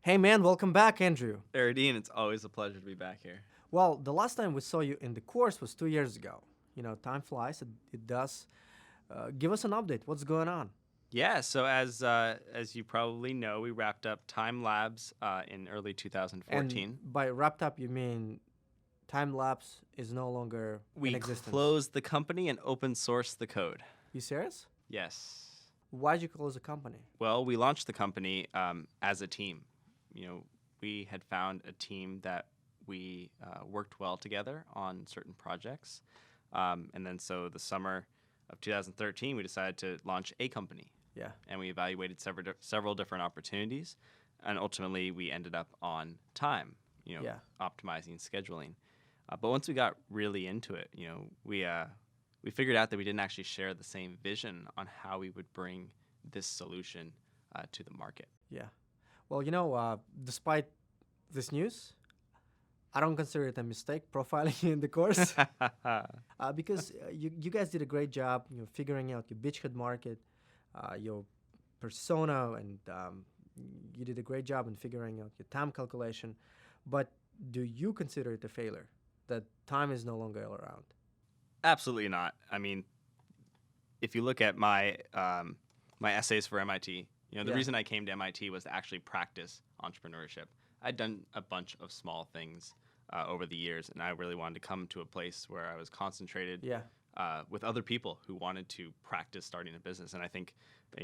Hey man, welcome back, Andrew. Radin, it's always a pleasure to be back here. Well, the last time we saw you in the course was 2 years ago. You know, time flies, it does. Give us an update. What's going on? Yeah, so as you probably know, we wrapped up Thyme Labs in early And 2014. by wrapped up, you mean Time Lapse is no longer in We existence. closed the company and open sourced the code. You serious? Yes. Why'd you close the company? Well, we launched the company as a team. We had found a team that we worked well together on certain projects. And then so the summer of 2013, we decided to launch a company. Yeah. And we evaluated several different opportunities, and ultimately we ended up on time, Yeah. optimizing scheduling. But once we got really into it, we figured out that we didn't actually share the same vision on how we would bring this solution to the market. Yeah. Well, despite this news, I don't consider it a mistake profiling you in the course because you guys did a great job, figuring out your beachhead market, your persona, and you did a great job in figuring out your time calculation. But do you consider it a failure that time is no longer around? Absolutely not. I mean, if you look at my essays for MIT, the Yeah. reason I came to MIT was to actually practice entrepreneurship. I'd done a bunch of small things over the years, and I really wanted to come to a place where I was concentrated Yeah. with other people who wanted to practice starting a business. And I think,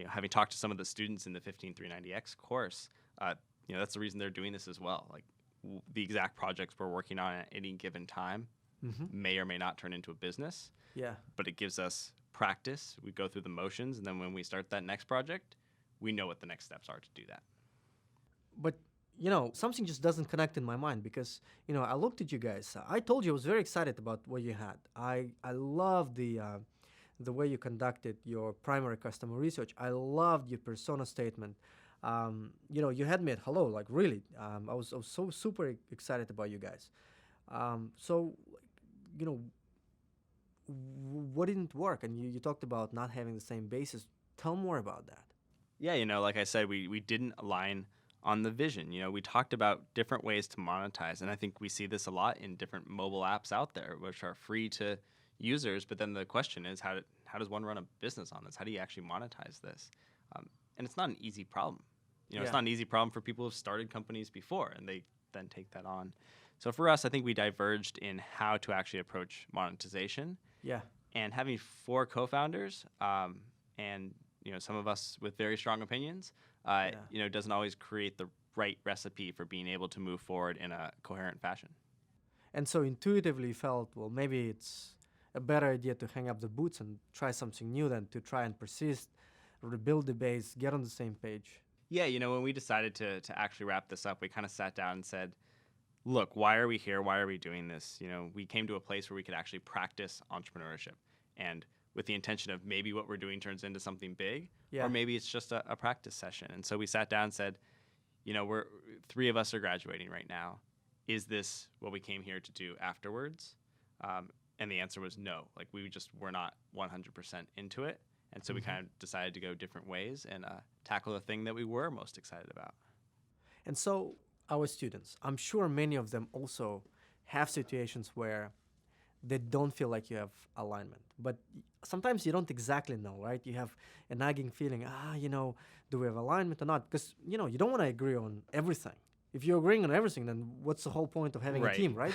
having talked to some of the students in the 15390X course, that's the reason they're doing this as well. Like the exact projects we're working on at any given time Mm-hmm. may or may not turn into a business, Yeah. but it gives us practice. We go through the motions, and then when we start that next project, we know what the next steps are to do that. But something just doesn't connect in my mind because I looked at you guys. I told you I was very excited about what you had. I love the way you conducted your primary customer research. I loved your persona statement. You had me at hello, like really. I was so super excited about you guys. So, you know, what didn't work? And you talked about not having the same basis. Tell more about that. Yeah, like I said, we didn't align on the vision. We talked about different ways to monetize, and I think we see this a lot in different mobile apps out there, which are free to users. But then the question is, how does one run a business on this? How do you actually monetize this? And it's not an easy problem. It's Yeah. not an easy problem for people who've started companies before, and they then take that on. So for us, I think we diverged in how to actually approach monetization. Yeah. And having four co-founders, and some of us with very strong opinions, doesn't always create the right recipe for being able to move forward in a coherent fashion. And so intuitively felt, well, maybe it's a better idea to hang up the boots and try something new than to try and persist, rebuild the base, get on the same page. Yeah, when we decided to actually wrap this up, we kind of sat down and said, look, why are we here? Why are we doing this? We came to a place where we could actually practice entrepreneurship, and with the intention of maybe what we're doing turns into something big, Yeah. or maybe it's just a practice session. And so we sat down and said, we're three of us are graduating right now. Is this what we came here to do afterwards? And the answer was no. Like we just were not 100% into it. And so we kind of decided to go different ways and tackle the thing that we were most excited about. And so our students, I'm sure many of them also have situations where they don't feel like you have alignment. But sometimes you don't exactly know, right? You have a nagging feeling, do we have alignment or not? Because, you don't want to agree on everything. If you're agreeing on everything, then what's the whole point of having a team, right?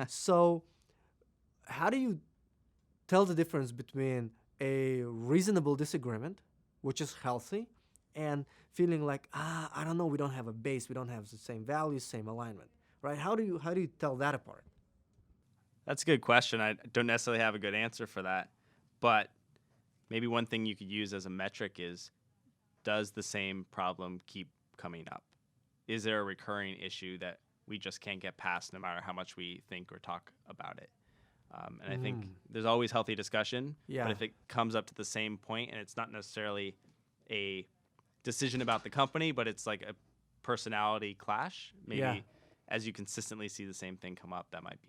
So how do you tell the difference between a reasonable disagreement, which is healthy, and feeling like, I don't know, we don't have a base, we don't have the same values, same alignment, right? How do you tell that apart? That's a good question. I don't necessarily have a good answer for that. But maybe one thing you could use as a metric is, does the same problem keep coming up? Is there a recurring issue that we just can't get past no matter how much we think or talk about it? And I think there's always healthy discussion. Yeah. But if it comes up to the same point and it's not necessarily a decision about the company, but it's like a personality clash, maybe Yeah. as you consistently see the same thing come up, that might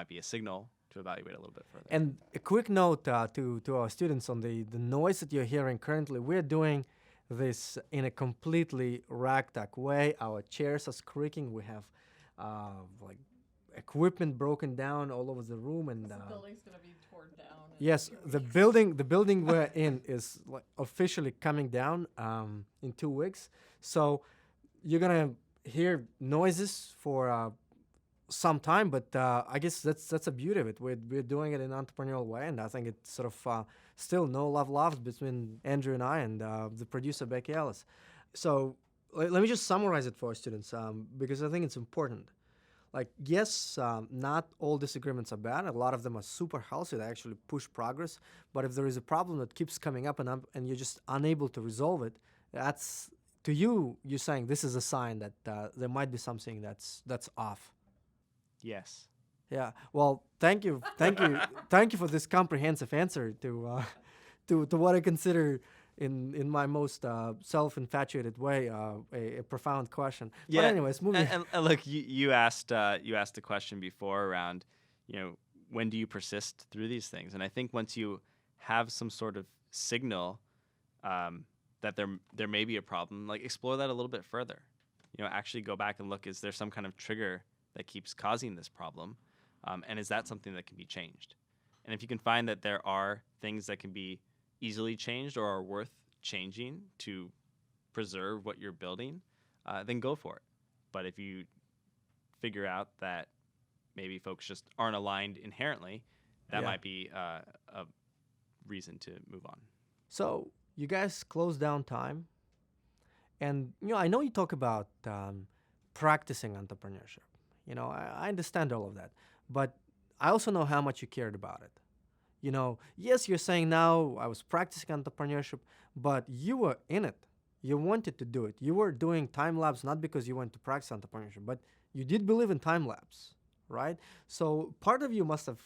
be a signal to evaluate a little bit further. And a quick note to our students on the noise that you're hearing currently. We're doing this in a completely ragtag way. Our chairs are creaking. We have like equipment broken down all over the room, and The building's gonna be torn down. yes, the building we're in is like officially coming down in 2 weeks. So you're gonna hear noises for some time, but I guess that's the beauty of it. We're doing it in an entrepreneurial way, and I think it's sort of still no love lost between Andrew and I and the producer Becky Ellis. So let me just summarize it for our students because I think it's important. Like, yes, not all disagreements are bad. A lot of them are super healthy. They actually push progress. But if there is a problem that keeps coming up and you're just unable to resolve it, that's to you. You're saying this is a sign that there might be something that's off. Yes. Yeah. Well, thank you, thank you for this comprehensive answer to what I consider in my most self-infatuated way a profound question. Yeah. But anyways, moving. And look, you asked the question before around, when do you persist through these things? And I think once you have some sort of signal that there may be a problem, like explore that a little bit further. Actually go back and look, is there some kind of trigger that keeps causing this problem? And is that something that can be changed? And if you can find that there are things that can be easily changed or are worth changing to preserve what you're building, then go for it. But if you figure out that maybe folks just aren't aligned inherently, that might be a reason to move on. So you guys close down Thyme, and I know you talk about practicing entrepreneurship. I understand all of that, but I also know how much you cared about it. Yes, you're saying now I was practicing entrepreneurship, but you were in it. You wanted to do it. You were doing Thyme Labs not because you went to practice entrepreneurship, but you did believe in Thyme Labs, right? So part of you must have,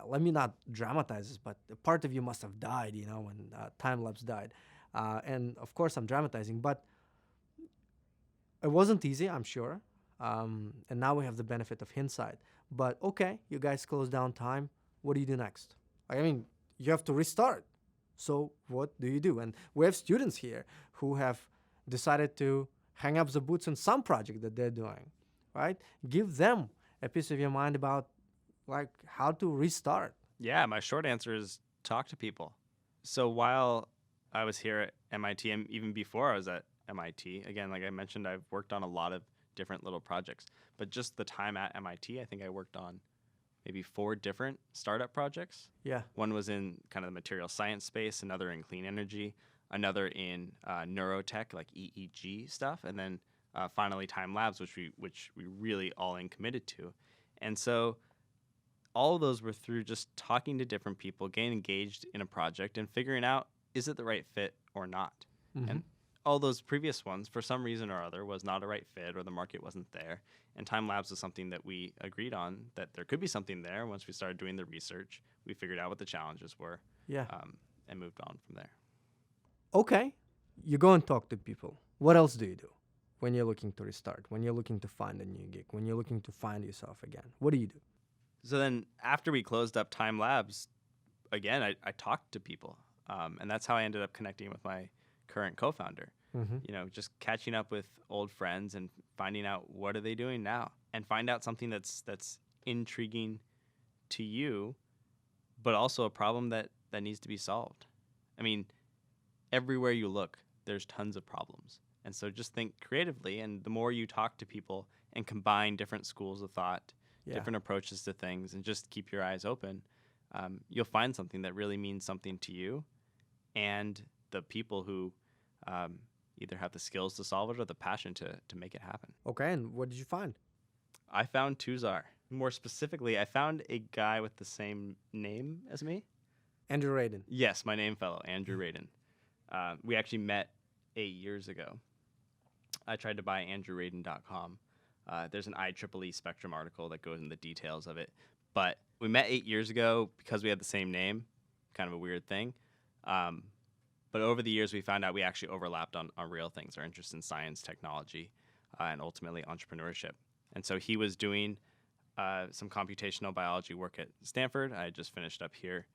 let me not dramatize this, but part of you must have died, when Thyme Labs died. And of course I'm dramatizing, but it wasn't easy, I'm sure. And now we have the benefit of hindsight. But okay, you guys close down Thyme. What do you do next? I mean, you have to restart. So what do you do? And we have students here who have decided to hang up the boots in some project that they're doing, right? Give them a piece of your mind about like how to restart. Yeah, my short answer is talk to people. So while I was here at MIT, and even before I was at MIT, again, like I mentioned, I've worked on a lot of different little projects. But just the time at MIT, I think I worked on maybe 4 different startup projects. Yeah. One was in kind of the material science space, another in clean energy, another in neurotech, like EEG stuff, and then finally Thyme Labs, which we really all in committed to. And so all of those were through just talking to different people, getting engaged in a project, and figuring out, is it the right fit or not? Mm-hmm. And all those previous ones, for some reason or other, was not a right fit or the market wasn't there. And Thyme Labs was something that we agreed on, that there could be something there. Once we started doing the research, we figured out what the challenges were, and moved on from there. Okay, you go and talk to people. What else do you do when you're looking to restart, when you're looking to find a new gig, when you're looking to find yourself again? What do you do? So then after we closed up Thyme Labs, again, I talked to people. And that's how I ended up connecting with my current co-founder. Mm-hmm. Just catching up with old friends and finding out what are they doing now, and find out something that's intriguing to you, but also a problem that needs to be solved. I mean, everywhere you look, there's tons of problems. And so just think creatively, and the more you talk to people and combine different schools of thought, different approaches to things, and just keep your eyes open, you'll find something that really means something to you and the people who either have the skills to solve it or the passion to make it happen. Okay, and what did you find? I found twoXAR. More specifically, I found a guy with the same name as me. Andrew Radin. Yes, my name fellow, Andrew Radin. We actually met 8 years ago. I tried to buy andrewradin.com. There's an IEEE Spectrum article that goes into the details of it. But we met 8 years ago because we had the same name, kind of a weird thing. But over the years, we found out we actually overlapped on real things, our interest in science, technology, and ultimately entrepreneurship. And so he was doing some computational biology work at Stanford. I just finished up here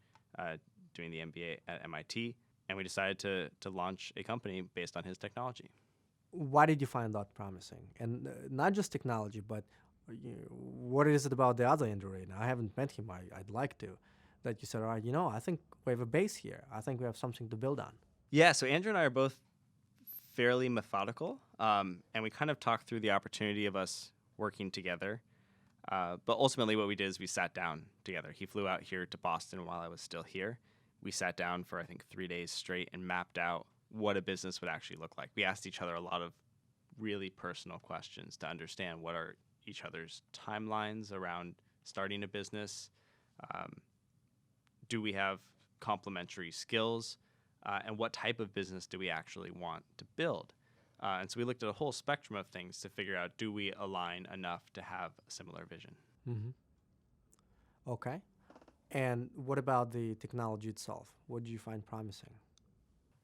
doing the MBA at MIT. and we decided to launch a company based on his technology. Why did you find that promising? And not just technology, but what is it about the other Andrew Radin? I haven't met him. I'd like to. That you said, all right, I think we have a base here. I think we have something to build on. Yeah, so Andrew and I are both fairly methodical, and we kind of talked through the opportunity of us working together. But ultimately what we did is we sat down together. He flew out here to Boston while I was still here. We sat down for, I think, 3 days straight and mapped out what a business would actually look like. We asked each other a lot of really personal questions to understand what are each other's timelines around starting a business. Do we have complementary skills? And what type of business do we actually want to build? And so we looked at a whole spectrum of things to figure out, do we align enough to have a similar vision? Mm-hmm. Okay. And what about the technology itself? What do you find promising?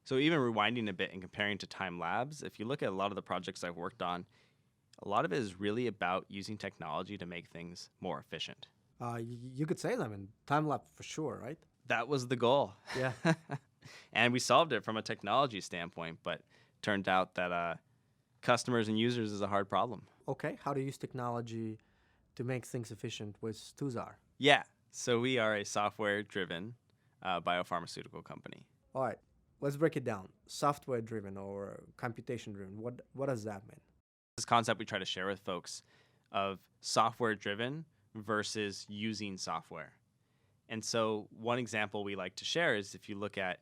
So even rewinding a bit and comparing to Thyme Labs, if you look at a lot of the projects I've worked on, a lot of it is really about using technology to make things more efficient. You could say that in Thyme Labs for sure, right? That was the goal. Yeah. And we solved it from a technology standpoint, but turned out that customers and users is a hard problem. Okay. How to use technology to make things efficient with twoXAR? Yeah. So we are a software-driven biopharmaceutical company. All right. Let's break it down. Software-driven or computation-driven. What does that mean? This concept we try to share with folks of software-driven versus using software. And so one example we like to share is if you look at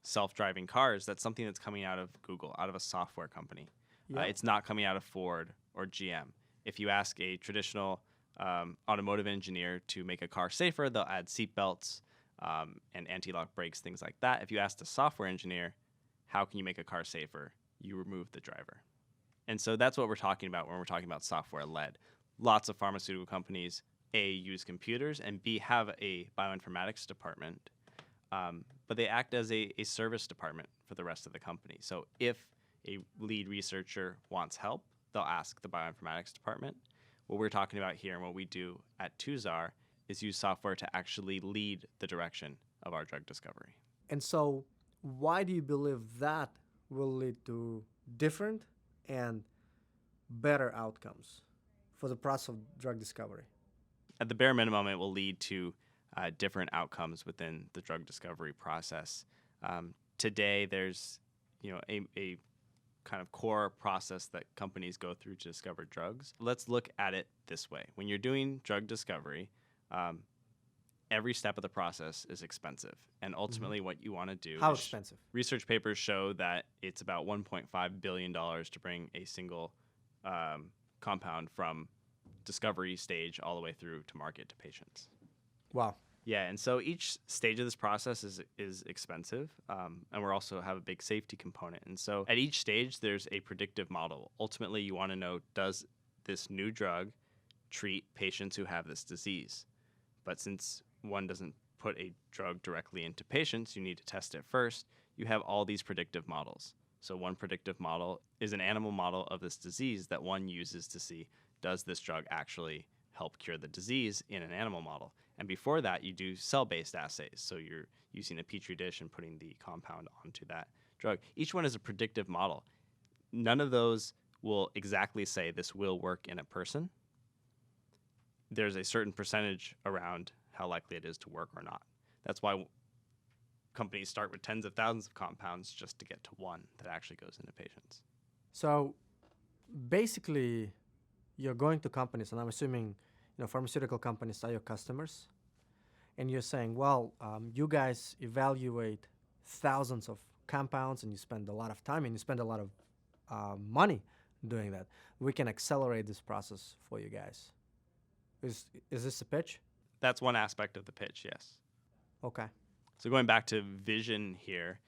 self-driving cars, that's something that's coming out of Google, out of a software company. Yeah. It's not coming out of Ford or GM. If you ask a traditional automotive engineer to make a car safer, they'll add seatbelts and anti-lock brakes, things like that. If you ask a software engineer, how can you make a car safer? You remove the driver. And so that's what we're talking about when we're talking about software-led. Lots of pharmaceutical companies, A, use computers, and B, have a bioinformatics department, but they act as a service department for the rest of the company. So if a lead researcher wants help, they'll ask the bioinformatics department. What we're talking about here and what we do at twoXAR is use software to actually lead the direction of our drug discovery. And so why do you believe that will lead to different and better outcomes for the process of drug discovery? At the bare minimum, it will lead to different outcomes within the drug discovery process. Today, there's a kind of core process that companies go through to discover drugs. Let's look at it this way. When you're doing drug discovery, every step of the process is expensive. And ultimately what you want to do How is expensive? Research papers show that it's about $1.5 billion to bring a single compound from discovery stage all the way through to market to patients. Wow. Yeah, and so each stage of this process is expensive, and we also have a big safety component. And so at each stage, there's a predictive model. Ultimately, you want to know, does this new drug treat patients who have this disease? But since one doesn't put a drug directly into patients, you need to test it first. You have all these predictive models. So one predictive model is an animal model of this disease that one uses to see, does this drug actually help cure the disease in an animal model? And before that, you do cell-based assays. So you're using a petri dish and putting the compound onto that drug. Each one is a predictive model. None of those will exactly say this will work in a person. There's a certain percentage around how likely it is to work or not. That's why companies start with tens of thousands of compounds just to get to one that actually goes into patients. So basically, you're going to companies, and I'm assuming pharmaceutical companies are your customers, and you're saying, well, you guys evaluate thousands of compounds, and you spend a lot of time, and you spend a lot of money doing that. We can accelerate this process for you guys. Is this a pitch? That's one aspect of the pitch, yes. Okay. So going back to vision here,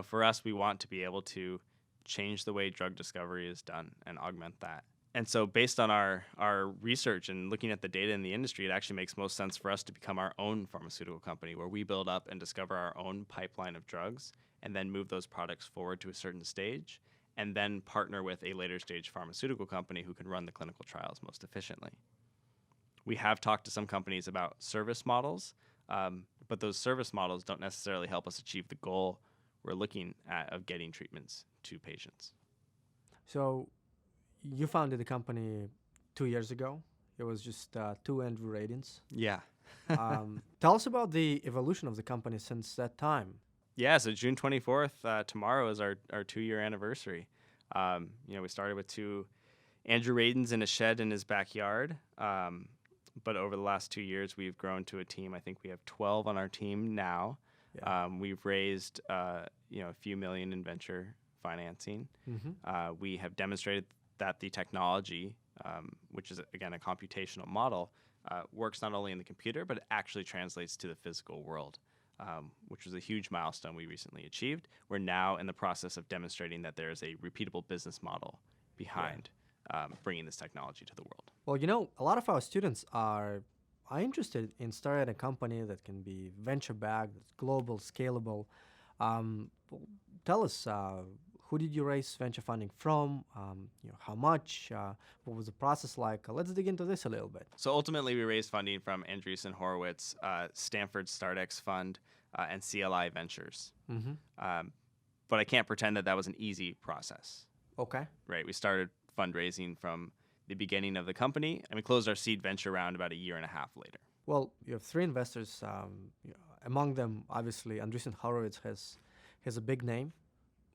for us, we want to be able to change the way drug discovery is done and augment that. And so based on our research and looking at the data in the industry, it actually makes most sense for us to become our own pharmaceutical company where we build up and discover our own pipeline of drugs and then move those products forward to a certain stage and then partner with a later stage pharmaceutical company who can run the clinical trials most efficiently. We have talked to some companies about service models, but those service models don't necessarily help us achieve the goal we're looking at of getting treatments to patients. So you founded the company 2 years ago. It was just two Andrew Radins. Yeah. Tell us about the evolution of the company since that time. Yeah, so June 24th, tomorrow is our 2-year anniversary. We started with 2 Andrew Radins in a shed in his backyard. But over the last 2 years, we've grown to a team. I think we have 12 on our team now. Yeah. We've raised a few million in venture financing. We have demonstrated that the technology, which is, again, a computational model, works not only in the computer, but it actually translates to the physical world, which was a huge milestone we recently achieved. We're now in the process of demonstrating that there is a repeatable business model behind bringing this technology to the world. Well, a lot of our students are interested in starting a company that can be venture-backed, that's global, scalable. Tell us, who did you raise venture funding from? How much? What was the process like? Let's dig into this a little bit. So ultimately, we raised funding from Andreessen Horowitz, Stanford StartX Fund, and CLI Ventures. But I can't pretend that was an easy process. Okay. Right. We started fundraising from the beginning of the company, and we closed our seed venture round about 1.5 years later. Well, you have 3 investors. Among them, obviously, Andreessen Horowitz has a big name.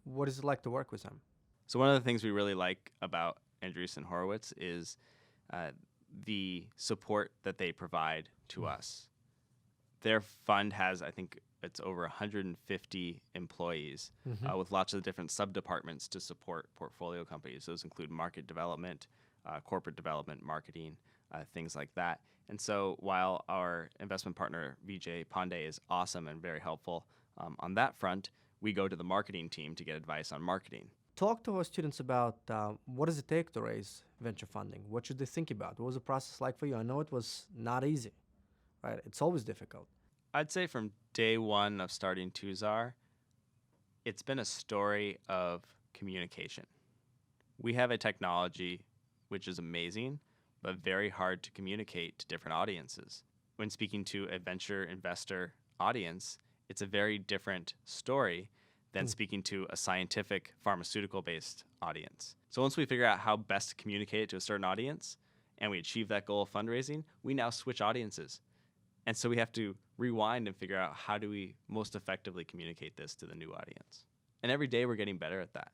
What is it like to work with him? So one of the things we really like about Andreessen Horowitz is the support that they provide to us. Their fund has, I think, it's over 150 employees with lots of different sub-departments to support portfolio companies. Those include market development, corporate development, marketing, things like that. And so while our investment partner, Vijay Pandey, is awesome and very helpful on that front, we go to the marketing team to get advice on marketing. Talk to our students about what does it take to raise venture funding? What should they think about? What was the process like for you? I know it was not easy, right? It's always difficult. I'd say from day one of starting twoXAR, it's been a story of communication. We have a technology which is amazing, but very hard to communicate to different audiences. When speaking to a venture investor audience, it's a very different story than speaking to a scientific pharmaceutical-based audience. So once we figure out how best to communicate it to a certain audience and we achieve that goal of fundraising, we now switch audiences. And so we have to rewind and figure out how do we most effectively communicate this to the new audience. And every day we're getting better at that.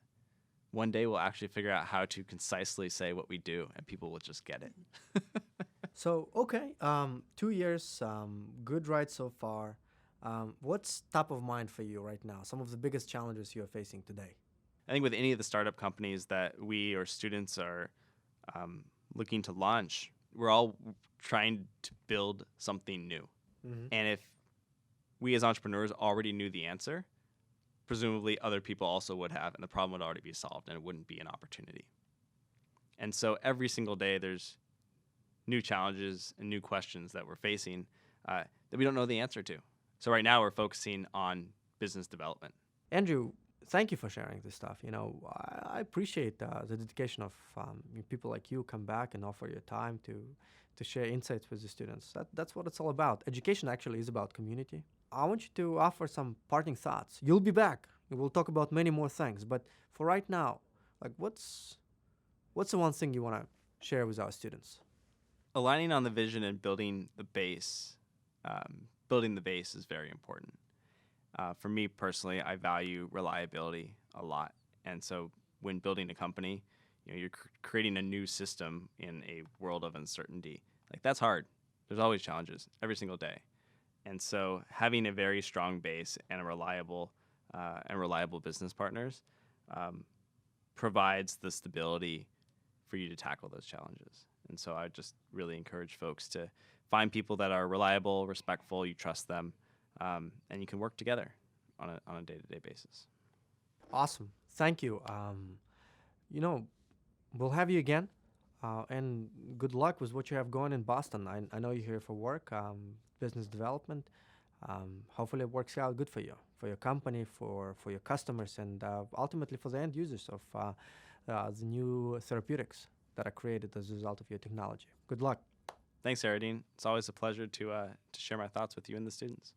One day we'll actually figure out how to concisely say what we do and people will just get it. So, okay, 2 years, good ride so far. What's top of mind for you right now? Some of the biggest challenges you're facing today? I think with any of the startup companies that we or students are looking to launch, we're all trying to build something new. And if we as entrepreneurs already knew the answer, presumably other people also would have, and the problem would already be solved, and it wouldn't be an opportunity. And so every single day there's new challenges and new questions that we're facing that we don't know the answer to. So right now we're focusing on business development. Andrew, thank you for sharing this stuff. I appreciate the dedication of people like you come back and offer your time to share insights with the students. That's what it's all about. Education actually is about community. I want you to offer some parting thoughts. You'll be back. We'll talk about many more things. But for right now, what's the one thing you want to share with our students? Aligning on the vision and building the base is very important. For me personally, I value reliability a lot. And so when building a company, you're creating a new system in a world of uncertainty. That's hard. There's always challenges every single day. And so having a very strong base and reliable business partners provides the stability for you to tackle those challenges. And so I just really encourage folks to find people that are reliable, respectful, you trust them, and you can work together on a day-to-day basis. Awesome. Thank you. We'll have you again, and good luck with what you have going in Boston. I know you're here for work, business development. Hopefully it works out good for you, for your company, for your customers, and ultimately for the end users of the new therapeutics that are created as a result of your technology. Good luck. Thanks, Radin. It's always a pleasure to share my thoughts with you and the students.